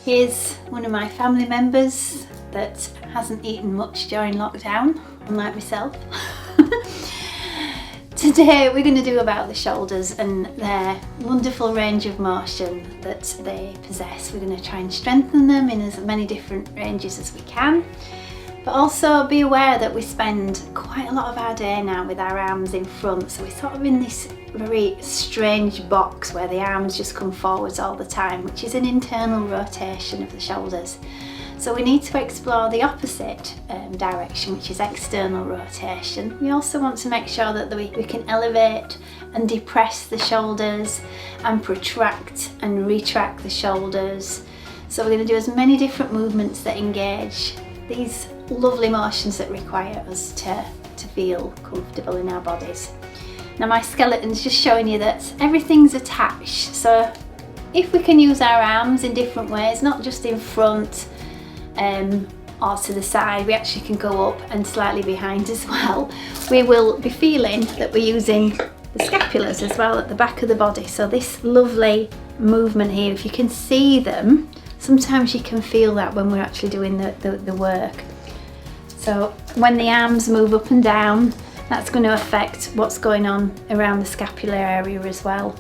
Here's one of my family members that hasn't eaten much during lockdown, unlike myself. Today we're going to do about the shoulders and their wonderful range of motion that they possess. We're going to try and strengthen them in as many different ranges as we can. But also be aware that we spend quite a lot of our day now with our arms in front, so we're sort of in this very strange box where the arms just come forwards all the time, which is an internal rotation of the shoulders. So we need to explore the opposite direction, which is external rotation. We also want to make sure that we can elevate and depress the shoulders and protract and retract the shoulders. So we're going to do as many different movements that engage these lovely motions that require us to feel comfortable in our bodies. Now my skeleton's just showing you that everything's attached, so if we can use our arms in different ways, not just in front or to the side, we actually can go up and slightly behind as well. We will be feeling that we're using the scapulars as well at the back of the body, so this lovely movement here, if you can see them, sometimes you can feel that when we're actually doing the work. So when the arms move up and down, that's going to affect what's going on around the scapular area as well.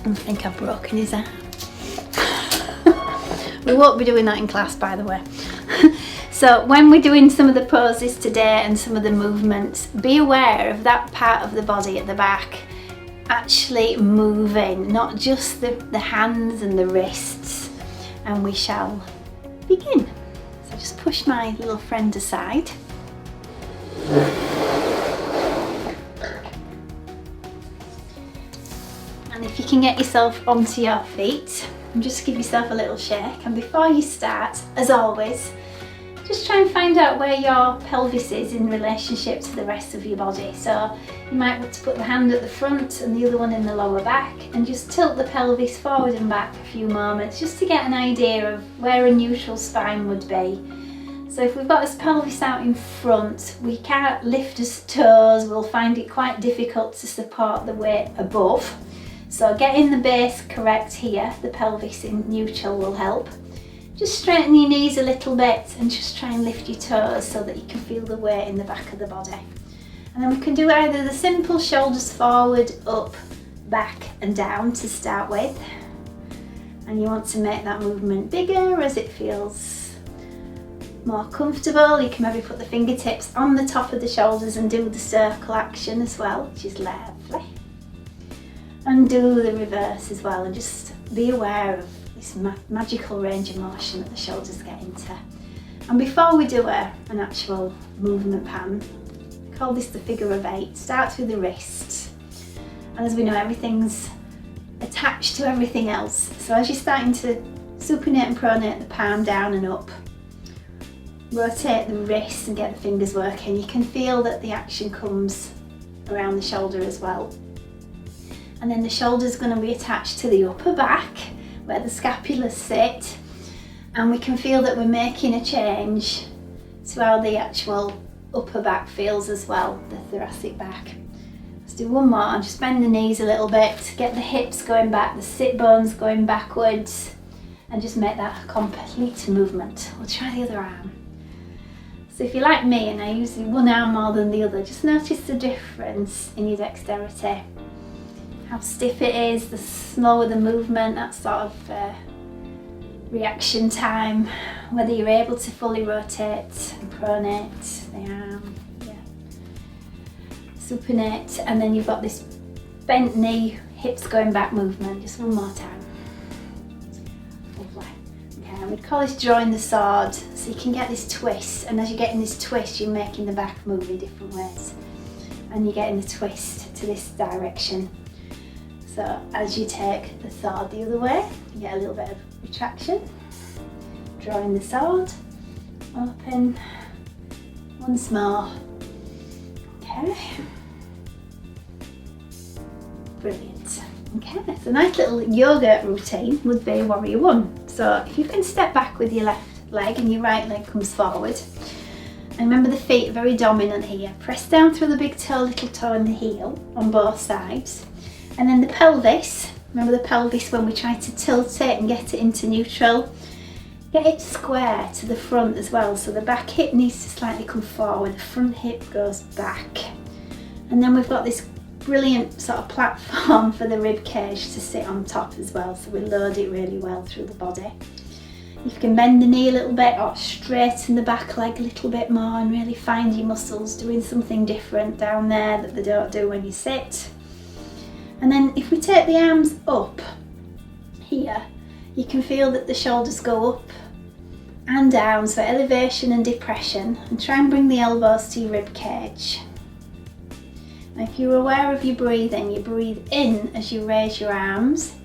I think I've broken his arm. We won't be doing that in class, by the way. So when we're doing some of the poses today and some of the movements, be aware of that part of the body at the back actually moving, not just the hands and the wrists. And we shall begin. So just push my little friend aside. And if you can get yourself onto your feet, and just give yourself a little shake. And before you start, as always, just try and find out where your pelvis is in relationship to the rest of your body. So you might want to put the hand at the front and the other one in the lower back, and just tilt the pelvis forward and back a few moments just to get an idea of where a neutral spine would be. So if we've got his pelvis out in front, we can't lift his toes, we'll find it quite difficult to support the weight above. So getting the base correct here, the pelvis in neutral, will help. Just straighten your knees a little bit and just try and lift your toes so that you can feel the weight in the back of the body. And then we can do either the simple shoulders forward, up, back and down to start with. And you want to make that movement bigger as it feels more comfortable. You can maybe put the fingertips on the top of the shoulders and do the circle action as well, which is lovely. And do the reverse as well, and just be aware of this magical range of motion that the shoulders get into. And before we do an actual movement pattern, we call this the figure of 8. Starts with the wrists, and as we know, everything's attached to everything else. So as you're starting to supinate and pronate the palm down and up, rotate the wrists and get the fingers working, you can feel that the action comes around the shoulder as well. And then the shoulder's going to be attached to the upper back where the scapulars sit, and we can feel that we're making a change to how the actual upper back feels as well, the thoracic back. Let's do one more, and just bend the knees a little bit, get the hips going back, the sit bones going backwards, and just make that a complete movement. We'll try the other arm. So if you're like me and I use one arm more than the other, just notice the difference in your dexterity. How stiff it is, the slower the movement, that sort of reaction time, whether you're able to fully rotate and pronate the arm, supinate, and then you've got this bent knee, hips going back movement. Just one more time. Lovely. Okay, and we'd call this drawing the sword, so you can get this twist, and as you're getting this twist, you're making the back move in different ways, and you're getting the twist to this direction. So as you take the sword the other way, you get a little bit of retraction. Drawing the sword, open, once more. Okay. Brilliant. Okay, so a nice little yoga routine would be warrior one. So if you can step back with your left leg and your right leg comes forward. And remember the feet are very dominant here. Press down through the big toe, little toe and the heel on both sides. And then the pelvis Remember the pelvis when we try to tilt it and get it into neutral? Get it square to the front as well, so the back hip needs to slightly come forward, the front hip goes back. And then we've got this brilliant sort of platform for the rib cage to sit on top as well, so we load it really well through the body. You can bend the knee a little bit or straighten the back leg a little bit more and really find your muscles doing something different down there that they don't do when you sit. And then if we take the arms up here, you can feel that the shoulders go up and down, so elevation and depression, and try and bring the elbows to your rib cage. Now if you're aware of your breathing, you breathe in as you raise your arms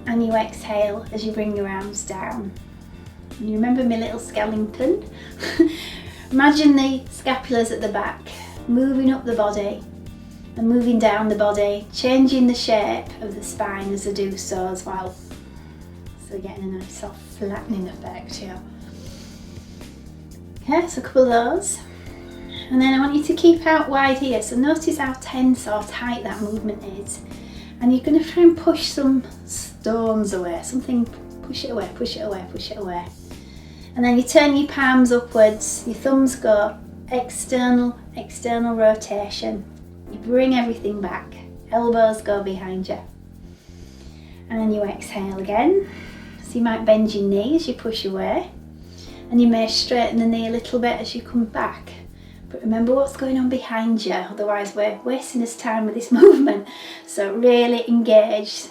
and you exhale as you bring your arms down. And you remember my little skeleton? Imagine the scapulas at the back, moving up the body and moving down the body, changing the shape of the spine as I do so as well. So getting a nice soft flattening effect here. Okay, so a couple of those. And then I want you to keep out wide here. So notice how tense or tight that movement is. And you're going to try and push some stones away, something, push it away, push it away, push it away. And then you turn your palms upwards, your thumbs go external rotation. You bring everything back, elbows go behind you. And you exhale again. So you might bend your knee as you push away. And you may straighten the knee a little bit as you come back. But remember what's going on behind you, otherwise we're wasting this time with this movement. So really engage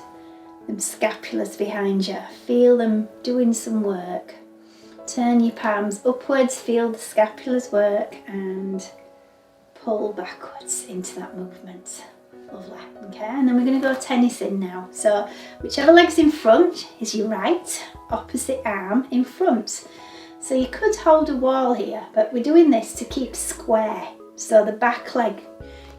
them scapulas behind you. Feel them doing some work. Turn your palms upwards, feel the scapulas work and pull backwards into that movement. Lovely. Okay, and then we're going to go tennis in now. So whichever leg's in front is your right, opposite arm in front. So you could hold a wall here, but we're doing this to keep square. So the back leg,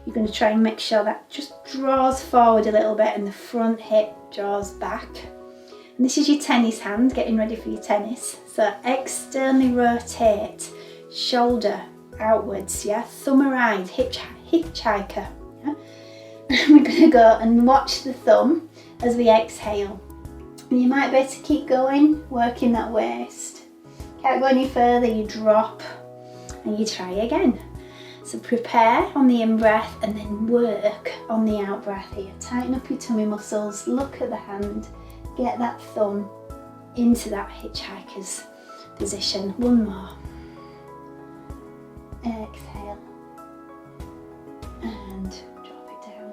you're going to try and make sure that just draws forward a little bit and the front hip draws back. And this is your tennis hand, getting ready for your tennis. So externally rotate, shoulder outwards, yeah? Thumb around, hitchhiker. Yeah? We're going to go and watch the thumb as we exhale. And you might be able to keep going, working that waist. Can't go any further, you drop and you try again. So prepare on the in-breath and then work on the out-breath here. Tighten up your tummy muscles, look at the hand, get that thumb into that hitchhiker's position. One more. Exhale and drop it down.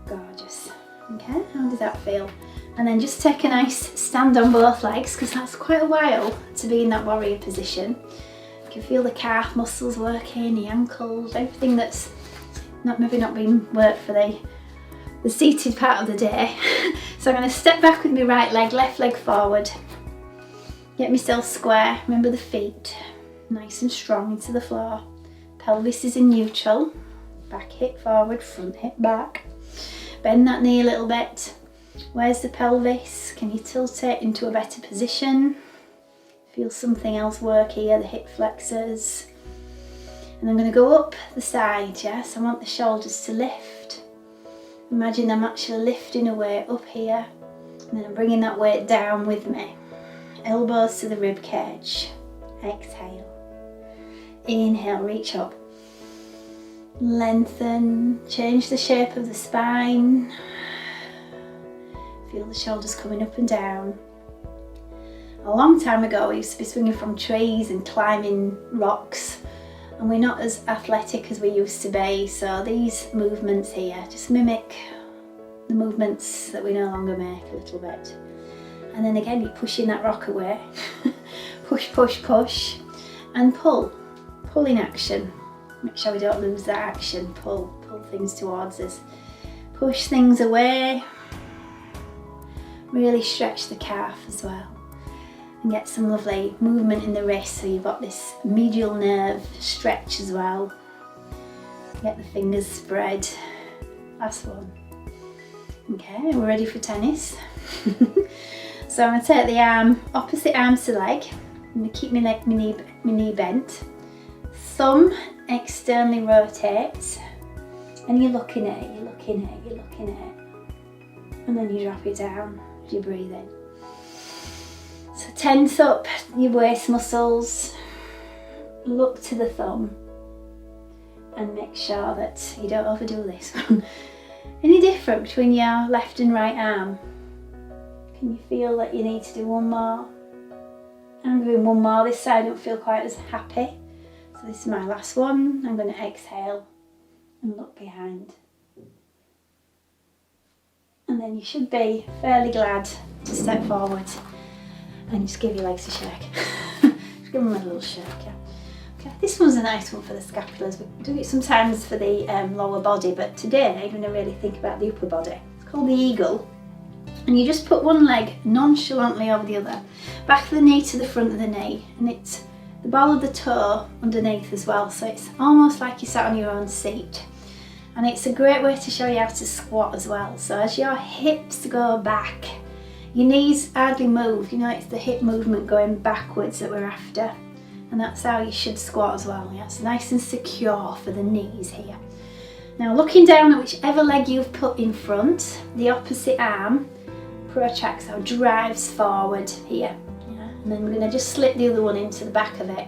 Gorgeous. Okay, how does that feel? And then just take a nice stand on both legs, because that's quite a while to be in that warrior position. You can feel the calf muscles working, the ankles, everything that's maybe not been worked for the seated part of the day. So I'm going to step back with my right leg, left leg forward. Get myself square, remember the feet, nice and strong into the floor. Pelvis is in neutral, back hip forward, front hip back. Bend that knee a little bit. Where's the pelvis? Can you tilt it into a better position? Feel something else work here, the hip flexors. And I'm going to go up the side, yes? I want the shoulders to lift. Imagine them actually lifting away up here. And then I'm bringing that weight down with me. Elbows to the rib cage. Exhale. Inhale, reach up. Lengthen, change the shape of the spine. Feel the shoulders coming up and down. A long time ago we used to be swinging from trees and climbing rocks, and we're not as athletic as we used to be, so these movements here just mimic the movements that we no longer make a little bit. And then again you're pushing that rock away. Push, push, push and pull. Pull in action. Make sure we don't lose that action. Pull things towards us. Push things away. Really stretch the calf as well. And get some lovely movement in the wrist, so you've got this medial nerve stretch as well. Get the fingers spread. Last one. Okay, we're ready for tennis. So I'm going to take the arm, opposite arm to leg. I'm going to keep my knee bent. Thumb externally rotates. And you're looking at it, you're looking at it, you're looking at it. and then you drop it down as you breathe in. So tense up your waist muscles, look to the thumb, and make sure that you don't overdo this. Any different between your left and right arm? Can you feel that you need to do one more? I'm doing one more. This side I don't feel quite as happy. So this is my last one. I'm going to exhale and look behind. And then you should be fairly glad to step forward and just give your legs a shake. Just give them a little shake, yeah. Okay, this one's a nice one for the scapulars. We do it sometimes for the lower body, but today I'm going to really think about the upper body. It's called the eagle. And you just put one leg nonchalantly over the other, back of the knee to the front of the knee, and it's the ball of the toe underneath as well, so it's almost like you sat on your own seat. And it's a great way to show you how to squat as well. So as your hips go back, your knees hardly move, you know, it's the hip movement going backwards that we're after. And that's how you should squat as well. Yeah, it's nice and secure for the knees here. Now looking down at whichever leg you've put in front, the opposite arm protracts or drives forward here. Yeah? And then we're going to just slip the other one into the back of it.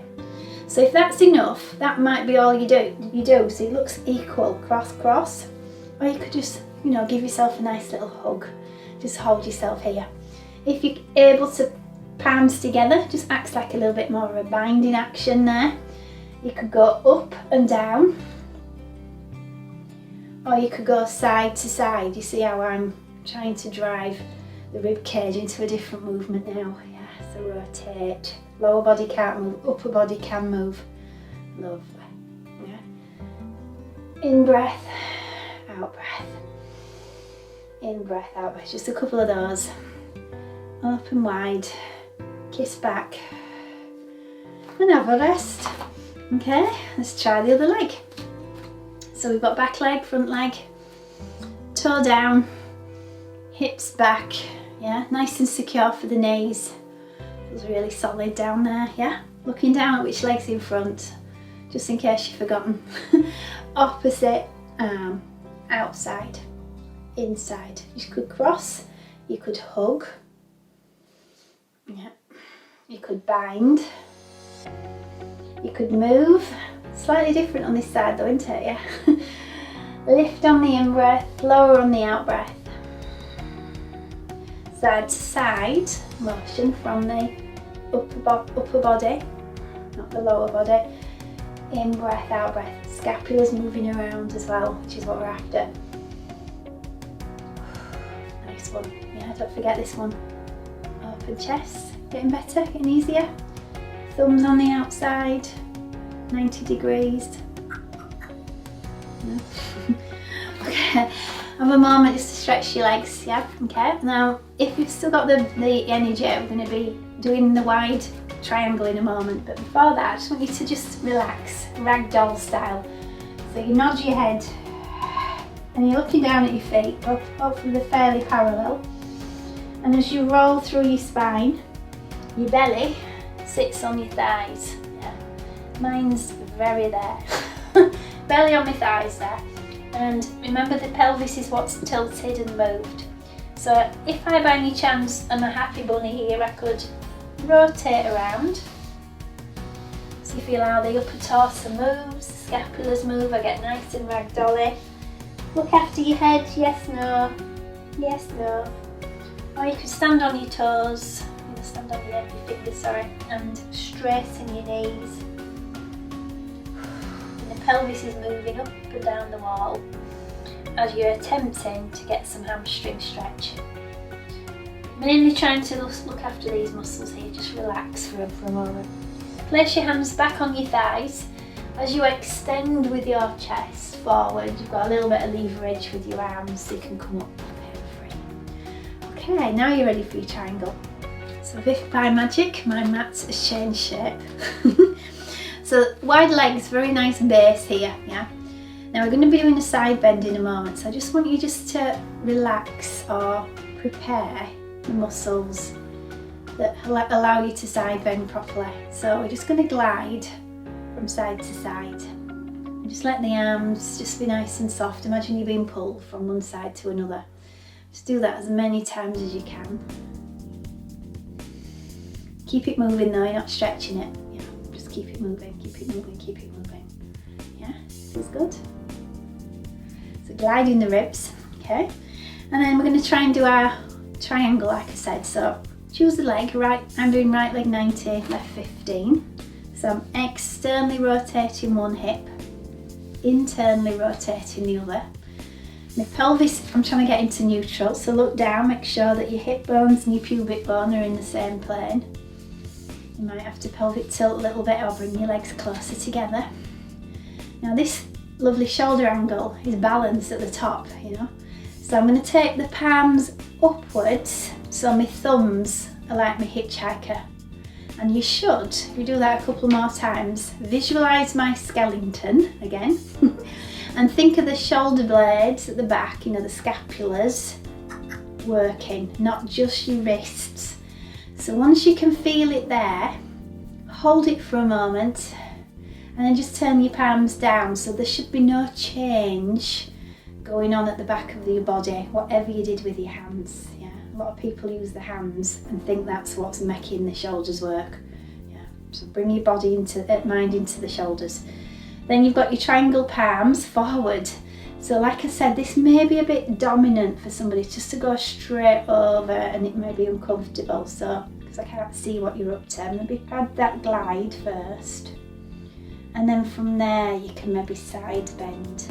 So if that's enough, that might be all you do. So it looks equal, cross, cross. Or you could just, you know, give yourself a nice little hug. Just hold yourself here. If you're able to palms together, just acts like a little bit more of a binding action there. You could go up and down, or you could go side to side. You see how I'm trying to drive the rib cage into a different movement now. Yeah, so rotate. Lower body can't move, upper body can move. Lovely. Yeah. In breath, out breath. In breath, out breath. Just a couple of those. Open wide. Kiss back. And have a rest. Okay, let's try the other leg. So we've got back leg, front leg, toe down, hips back. Yeah, nice and secure for the knees. Feels really solid down there, yeah? Looking down at which leg's in front, just in case you've forgotten. Opposite arm, outside, inside. You could cross, you could hug, yeah. You could bind, you could move. Slightly different on this side though, isn't it? Yeah. Lift on the in-breath, lower on the out-breath. Side to side motion from the upper body, not the lower body. In breath, out breath. Scapula's moving around as well, which is what we're after. Nice one. Yeah, don't forget this one. Open chest, getting better, getting easier. Thumbs on the outside, 90 degrees. Okay. Have a moment just to stretch your legs, yeah? Okay, now if you've still got the energy, we're going to be doing the wide triangle in a moment, but before that I just want you to just relax, ragdoll style. So you nod your head and you're looking down at your feet, hopefully they're fairly parallel, and as you roll through your spine, your belly sits on your thighs. Yeah. Mine's very there. Belly on my thighs there. And remember, the pelvis is what's tilted and moved. So if I by any chance am a happy bunny here, I could rotate around. So you feel how the upper torso moves, the scapulars move, I get nice and ragdolly. Look after your head, yes, no, yes, no. Or you could stand on your toes, stand on your fingers, sorry, and straighten your knees. Pelvis is moving up and down the wall as you're attempting to get some hamstring stretch. Mainly trying to look after these muscles here, just relax for a moment. Place your hands back on your thighs. As you extend with your chest forward, you've got a little bit of leverage with your arms so you can come up pain free. Okay, now you're ready for your triangle. So if by magic my mat has changed shape. So wide legs, very nice base here, yeah? Now we're going to be doing a side bend in a moment, so I just want you just to relax or prepare the muscles that allow you to side bend properly. So we're just going to glide from side to side. And just let the arms just be nice and soft. Imagine you're being pulled from one side to another. Just do that as many times as you can. Keep it moving though, you're not stretching it. Yeah, just keep it moving, keep it moving, keep it moving. Yeah, feels good. So gliding the ribs, okay? And then we're going to try and do our triangle like I said. So choose the leg, right, I'm doing right leg 90, left 15. So I'm externally rotating one hip, internally rotating the other. My pelvis, I'm trying to get into neutral, so look down, make sure that your hip bones and your pubic bone are in the same plane. You might have to pelvic tilt a little bit or bring your legs closer together. Now this lovely shoulder angle is balanced at the top, you know. So I'm going to take the palms upwards, so my thumbs are like my hitchhiker. And you should, if you do that a couple more times, visualise my skeleton again. And think of the shoulder blades at the back, you know, the scapulars working, not just your wrists. So once you can feel it there, hold it for a moment and then just turn your palms down. So there should be no change going on at the back of your body, whatever you did with your hands. Yeah, a lot of people use the hands and think that's what's making the shoulders work. Yeah, so bring your body mind into the shoulders. Then you've got your triangle palms forward. So like I said, this may be a bit dominant for somebody just to go straight over and it may be uncomfortable. So, because I can't see what you're up to, maybe add that glide first. And then from there you can maybe side bend.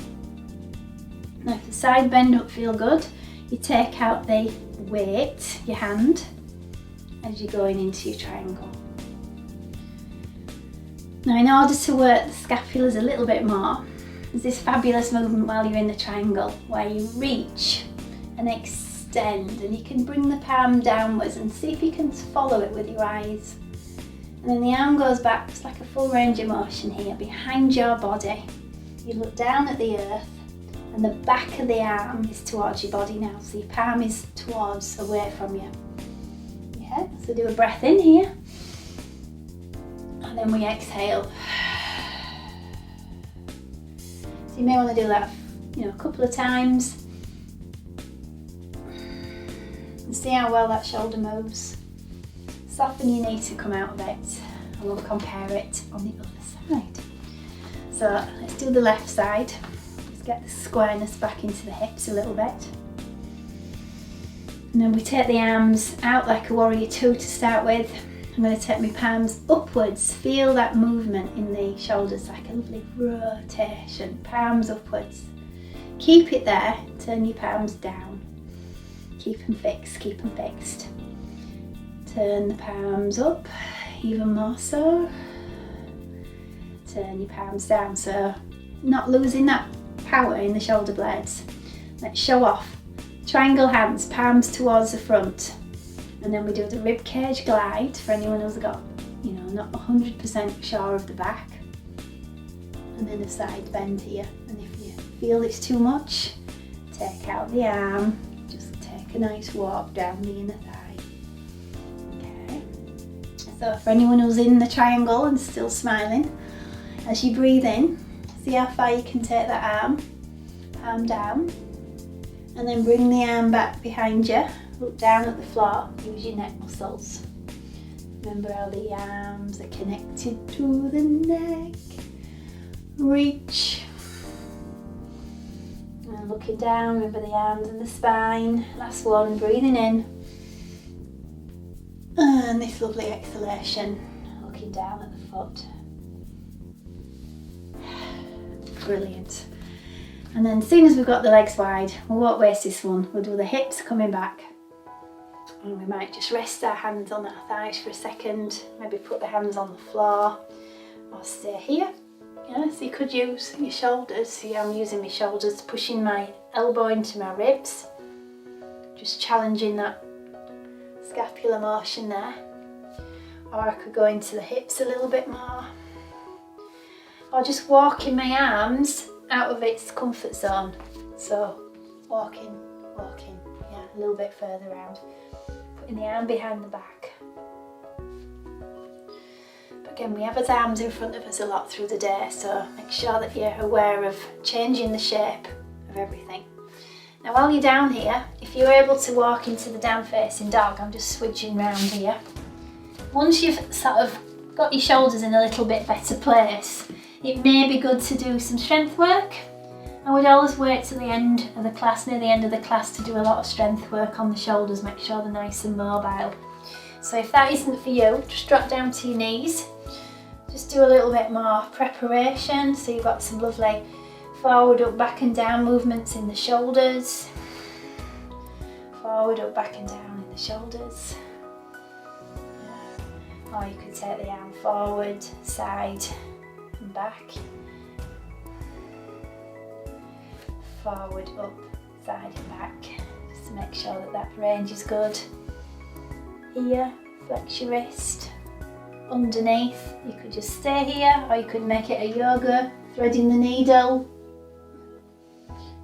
Now if the side bend don't feel good, you take out the weight, your hand, as you're going into your triangle. Now in order to work the scapulars a little bit more, there's this fabulous movement while you're in the triangle where you reach and extend, and you can bring the palm downwards and see if you can follow it with your eyes. And then the arm goes back, it's like a full range of motion here, behind your body. You look down at the earth and the back of the arm is towards your body now, so your palm is towards, away from you. Yeah, so do a breath in here. And then we exhale. So you may want to do that, you know, a couple of times and see how well that shoulder moves. Soften your knee to come out of it, and we'll compare it on the other side. So let's do the left side. Let's get the squareness back into the hips a little bit. And then we take the arms out like a warrior two to start with. I'm going to take my palms upwards, feel that movement in the shoulders, like a lovely rotation, palms upwards. Keep it there, turn your palms down. Keep them fixed, keep them fixed. Turn the palms up, even more so. Turn your palms down, so not losing that power in the shoulder blades. Let's show off. Triangle hands, palms towards the front. And then we do the rib cage glide for anyone who's got, you know, not 100% sure of the back. And then a side bend here. And if you feel it's too much, take out the arm. Just take a nice walk down the inner thigh. Okay. So for anyone who's in the triangle and still smiling, as you breathe in, see how far you can take that arm, palm down. And then bring the arm back behind you. Look down at the floor, use your neck muscles. Remember how the arms are connected to the neck. Reach. And looking down, remember the arms and the spine. Last one, breathing in. And this lovely exhalation, looking down at the foot. Brilliant. And then as soon as we've got the legs wide, we won't waste this one. We'll do the hips coming back. And we might just rest our hands on our thighs for a second, maybe put the hands on the floor or stay here. Yeah, so you could use your shoulders. See, I'm using my shoulders, pushing my elbow into my ribs, just challenging that scapular motion there. Or I could go into the hips a little bit more, or just walking my arms out of its comfort zone. So walking, yeah, a little bit further around. Putting the arm behind the back. But again, we have our arms in front of us a lot through the day, so make sure that you're aware of changing the shape of everything. Now while you're down here, if you're able to walk into the down facing dog, I'm just switching round here. Once you've sort of got your shoulders in a little bit better place, it may be good to do some strength work. I would always wait to the end of the class, near the end of the class, to do a lot of strength work on the shoulders, make sure they're nice and mobile. So if that isn't for you, just drop down to your knees. Just do a little bit more preparation, so you've got some lovely forward, up, back and down movements in the shoulders. Forward, up, back and down in the shoulders. Or you could take the arm forward, side and back. Forward, up, side and back. Just to make sure that that range is good. Here, flex your wrist. Underneath, you could just stay here, or you could make it a yoga, threading the needle.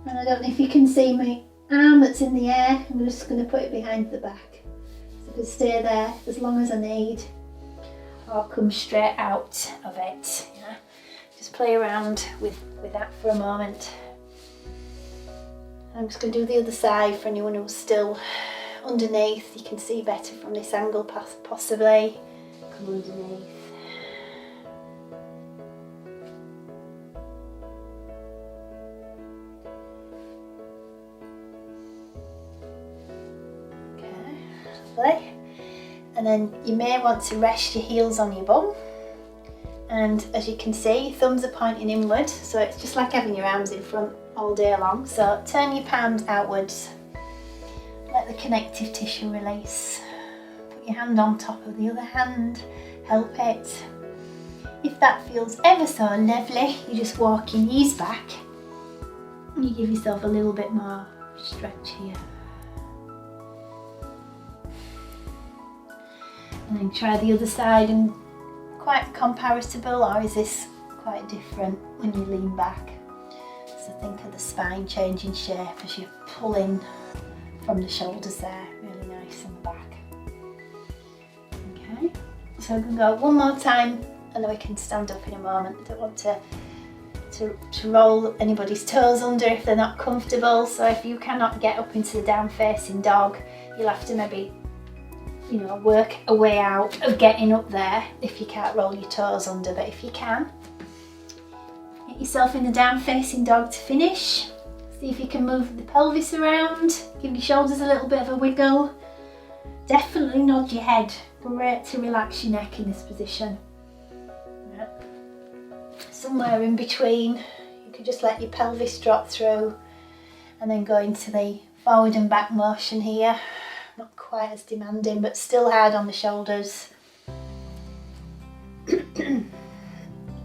And I don't know if you can see my arm that's in the air. I'm just going to put it behind the back. So I can stay there as long as I need, or come straight out of it. Yeah? Just play around with that for a moment. I'm just going to do the other side for anyone who's still underneath. You can see better from this angle possibly. Come underneath. Okay, lovely. And then you may want to rest your heels on your bum. And as you can see, thumbs are pointing inward, so it's just like having your arms in front all day long. So turn your palms outwards, let the connective tissue release. Put your hand on top of the other hand, help it. If that feels ever so lovely, you just walk your knees back and you give yourself a little bit more stretch here. And then try the other side. And quite comparable, or is this quite different when you lean back? So think of the spine changing shape as you're pulling from the shoulders there, really nice on the back. Okay, so we're going to go one more time and then we can stand up in a moment. I don't want to roll anybody's toes under if they're not comfortable, so if you cannot get up into the down facing dog, you'll have to maybe, you know, work a way out of getting up there if you can't roll your toes under. But if you can, get yourself in the down facing dog to finish. See if you can move the pelvis around, give your shoulders a little bit of a wiggle. Definitely nod your head. Great to relax your neck in this position. Yeah. Somewhere in between, you could just let your pelvis drop through and then go into the forward and back motion here. Not quite as demanding, but still hard on the shoulders.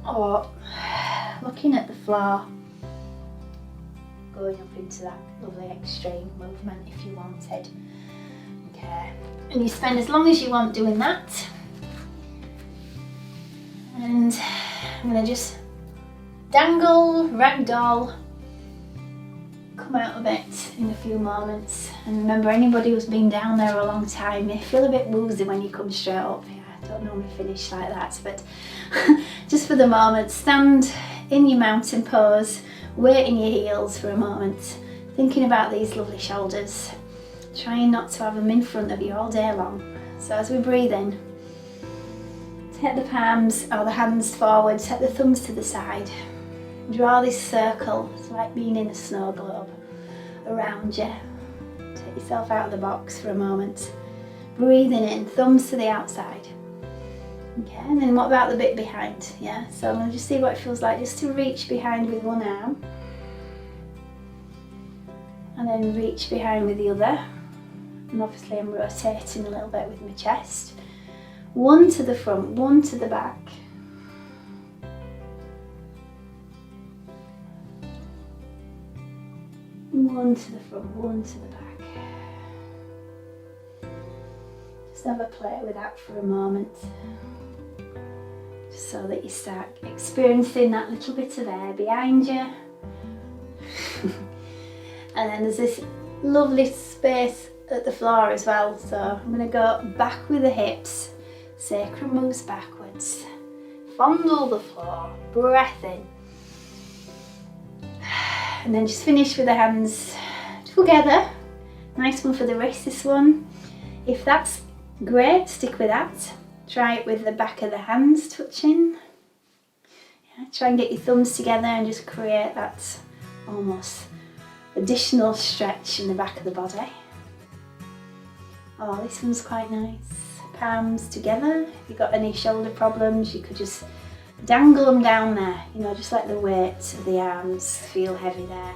Or looking at the floor, going up into that lovely extreme movement if you wanted. Okay, and you spend as long as you want doing that. And I'm going to just dangle, ragdoll, come out of it in a few moments. And remember, anybody who's been down there a long time, you feel a bit woozy when you come straight up. Yeah, I don't normally finish like that, but just for the moment, stand in your mountain pose, weight in your heels for a moment, thinking about these lovely shoulders, trying not to have them in front of you all day long. So as we breathe in, take the palms or the hands forward, take the thumbs to the side, draw this circle. It's like being in a snow globe around you. Take yourself out of the box for a moment, breathing in, thumbs to the outside. Okay, and then what about the bit behind? Yeah, so I'm going to just see what it feels like just to reach behind with one arm and then reach behind with the other. And obviously I'm rotating a little bit with my chest. One to the front, one to the back. One to the front, one to the back. Just have a play with that for a moment, just so that you start experiencing that little bit of air behind you. And then there's this lovely space at the floor as well, so I'm going to go back with the hips, sacrum moves backwards, fondle the floor, breath in, and then just finish with the hands together. Nice one for the wrist, this one. If that's great, stick with that. Try it with the back of the hands touching. Yeah, try and get your thumbs together and just create that almost additional stretch in the back of the body. Oh, this one's quite nice. Palms together. If you've got any shoulder problems, you could just dangle them down there, you know, just let the weight of the arms feel heavy there.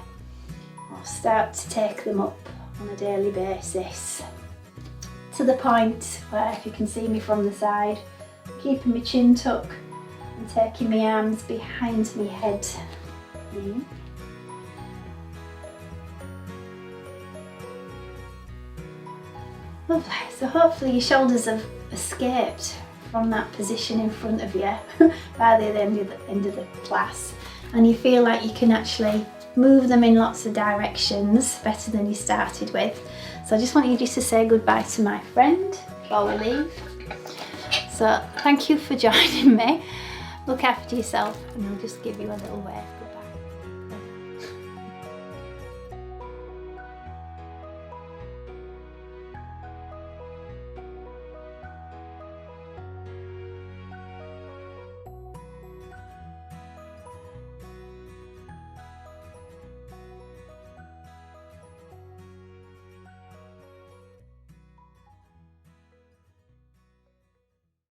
Or start to take them up on a daily basis, to the point where, if you can see me from the side, keeping my chin tuck and taking my arms behind my head. Lovely. So hopefully your shoulders have escaped from that position in front of you by the end of the class, and you feel like you can actually move them in lots of directions better than you started with. So I just want you just to say goodbye to my friend before we leave. So thank you for joining me. Look after yourself, and I'll just give you a little wave.